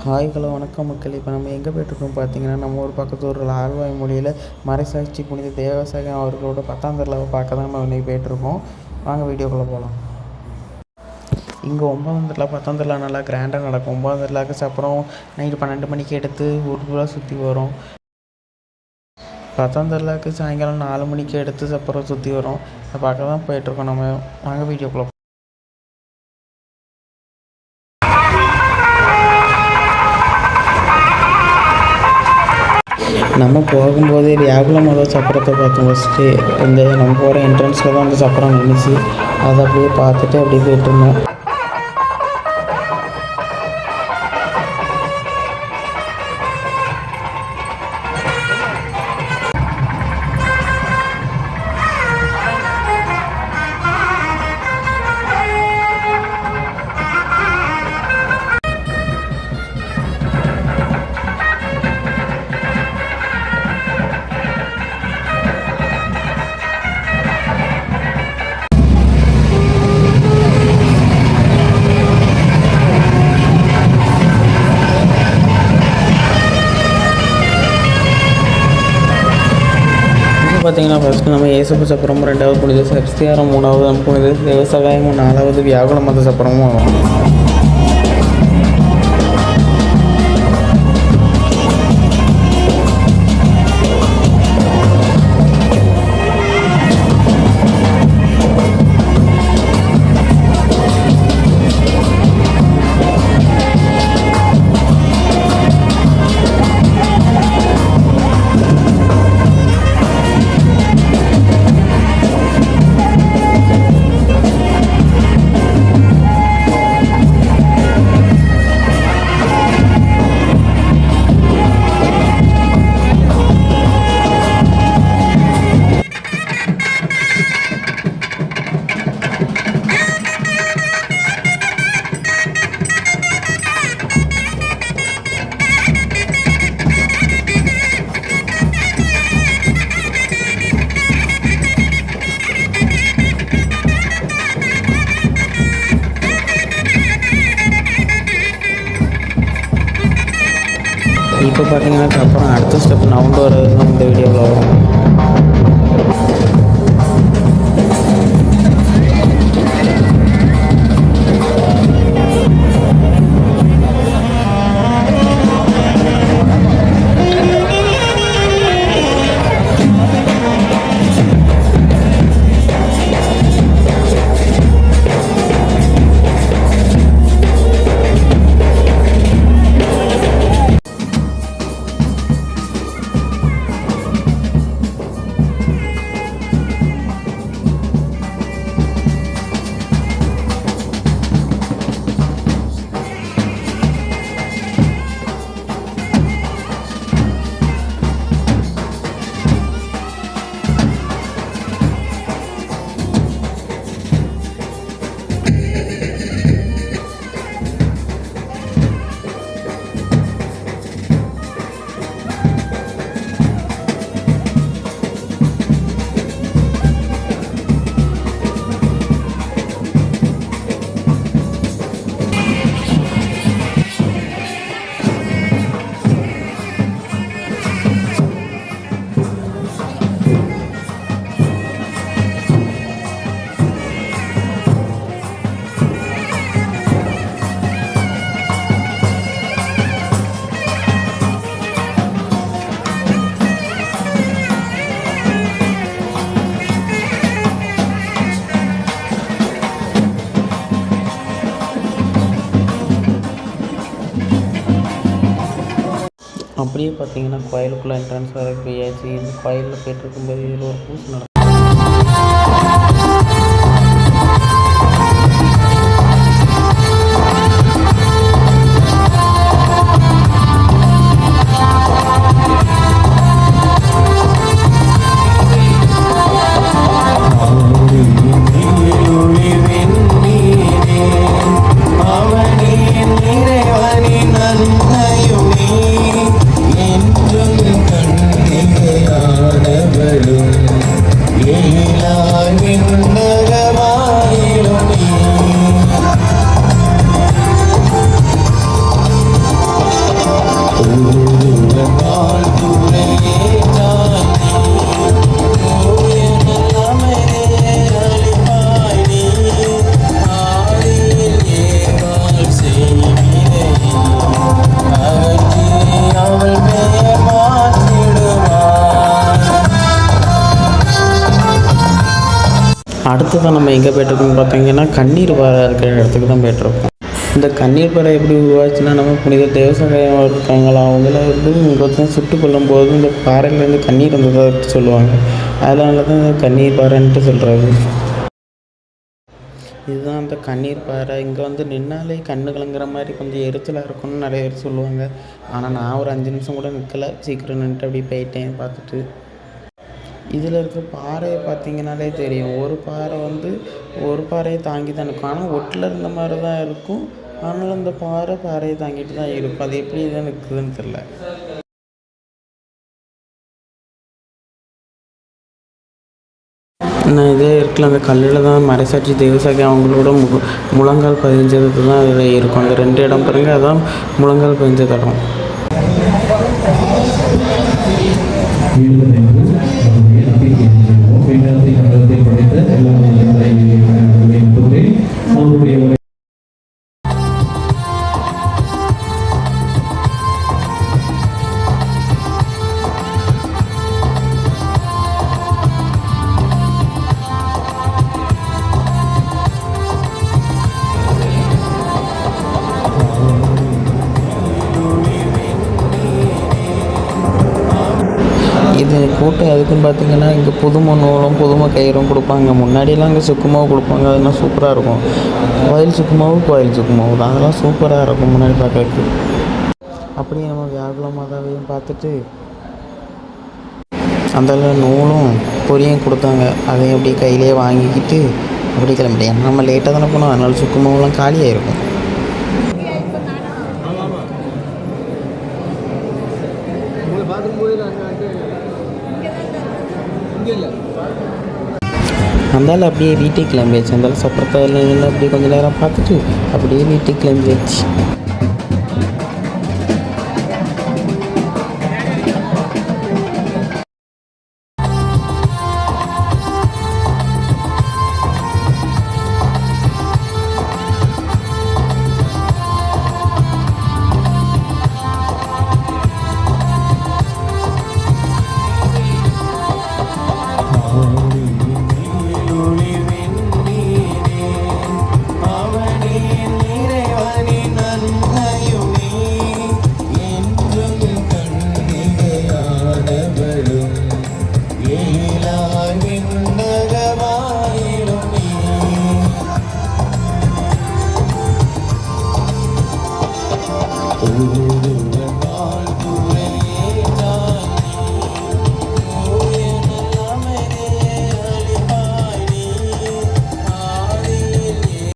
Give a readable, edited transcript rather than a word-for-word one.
Hi hello வணக்கம் மக்கள். இப்போ நம்ம எங்கே போய்ட்டுருக்கோம் பார்த்தீங்கன்னா, நம்ம ஒரு பக்கத்து ஊரில் ஆழ்வாய் மொழியில் மறைசாட்சி புனித தேவசகாயம் அவர்களோட 10ஆம் திருவிழாவை பார்க்க தான் நம்ம இன்றைக்கி போய்ட்டுருக்கோம். வாங்க வீடியோக்குள்ளே போகலாம். இங்கே 9ஆம் திருவிழா 10ஆம் திருவிழா நல்லா கிராண்டாக நடக்கும். 9ஆம் திருவிழாக்கு அப்புறம் நைட்டு 12 மணிக்கு எடுத்து ஊர் ஃபுல்லாக சுற்றி வரும். 10ஆம் திருவிழாக்கு சாயங்காலம் 4 மணிக்கு எடுத்து அப்புறம் சுற்றி வரும். அதை பார்க்க தான் போய்ட்டுருக்கோம். நம்ம வாங்க வீடியோக்குள்ளே. நம்ம போகும்போதே வியாகுல மத சப்பரத்தை பார்த்தோம். ஃபஸ்ட்டு நம்ம போகிற என்ட்ரன்ஸில் தான் அந்த சப்பரம் நின்றுச்சு. அதை அப்படியே பார்த்துட்டு அப்படியே போய்ட்டுருந்தோம். பார்த்தீங்கன்னா ஃபஸ்ட்டு நம்ம ஏசப்பு சப்பரம், 2வது புனித செபஸ்தியார், 3வது புனித தேவசகாயம், 4வது வியாகுல மத சப்பரமும் வரும். இப்போ பார்த்தீங்கன்னா அப்புறம் அடுத்த ஸ்டெப் நவுண்டு வர்றது தான் இந்த வீடியோவில் வரும். அப்படியே பார்த்தீங்கன்னா கோயிலுக்குள்ளே என்ட்ரன்ஸ் வரைக்கும் போயாச்சு. இந்த கோயிலில் போய்ட்டுருக்கும்போது இதில் ஒரு பூசை நடக்கும். என்றும் கண்ணிகையானவளும் அடுத்ததான் நம்ம எங்கே போய்ட்டுருக்கோம்னு பார்த்தீங்கன்னா கண்ணீர் பாறை இருக்கிற இடத்துக்கு தான் போய்ட்டுருக்கோம். இந்த கண்ணீர் பாறை எப்படி உருவாச்சுன்னா, நம்ம புனித தேவசகாயம் இருக்காங்களா அவங்கள வந்து இங்கே சுட்டு கொல்லும்போது இந்த பாறையிலேருந்து கண்ணீர் வந்ததாக சொல்லுவாங்க. அதனால தான் கண்ணீர் பாறைன்ட்டு சொல்கிறது. இதுதான் அந்த கண்ணீர் பாறை. இங்கே வந்து நின்னாலே கண்ணு கலங்குற மாதிரி கொஞ்சம் எரிச்சலாக இருக்கும்னு நிறைய பேர் சொல்லுவாங்க. ஆனால் நான் ஒரு 5 நிமிஷம் கூட நிற்கலை, சீக்கிரம் நின்றுட்டு அப்படி போயிட்டேன் பார்த்துட்டு. இதில் இருக்க பாறையை பார்த்தீங்கன்னாலே தெரியும். ஒரு பாறையை தாங்கி தான் இருக்கும். ஆனால் ஒட்டில் இருந்த மாதிரி தான் இருக்கும். ஆனாலும் அந்த பாறையை தாங்கிட்டு தான் இருக்கும். அது எப்படி தான் நிற்குதுன்னு தெரில. நான் இதே இருக்குல்ல, அந்த கல்லில் தான் மறைசாட்சி தேவசாக்கி அவங்களோட முழங்கால் பதிஞ்சது தான் அதில் இருக்கும். அந்த 2 இடம் பாருங்க, அதான் முழங்கால் பதிஞ்ச இடம். இது கூட்டம் எதுக்குன்னு பார்த்தீங்கன்னா, இங்கே புதுமை நூலும் புதுமை கயிறும் கொடுப்பாங்க. முன்னாடியெல்லாம் இங்கே சுக்குமாவு கொடுப்பாங்க, அதெல்லாம் சூப்பராக இருக்கும். கோயில் சுக்குமாவு தான், அதெல்லாம் சூப்பராக இருக்கும் முன்னாடி பார்க்கறதுக்கு. அப்படியே நம்ம வியாகுல மாதாவையும் பார்த்துட்டு அந்த நூலும் பொரியும் கொடுத்தாங்க. அதையும் அப்படியே கையிலே வாங்கிக்கிட்டு அப்படி கிளம்பிட்டேன். ஏன்னா நம்ம லேட்டாக தானே போனோம், அதனால சுக்குமாவுலாம் காலியாக இருக்கும். அந்தாலும் அப்படியே வீட்டுக்கு கிளம்பியாச்சு. அந்தாலும் சப்பரத்தில் அப்படியே கொஞ்சம் நேரம் பார்த்துட்டு அப்படியே வீட்டுக்கு கிளம்பியாச்சு. Ooh.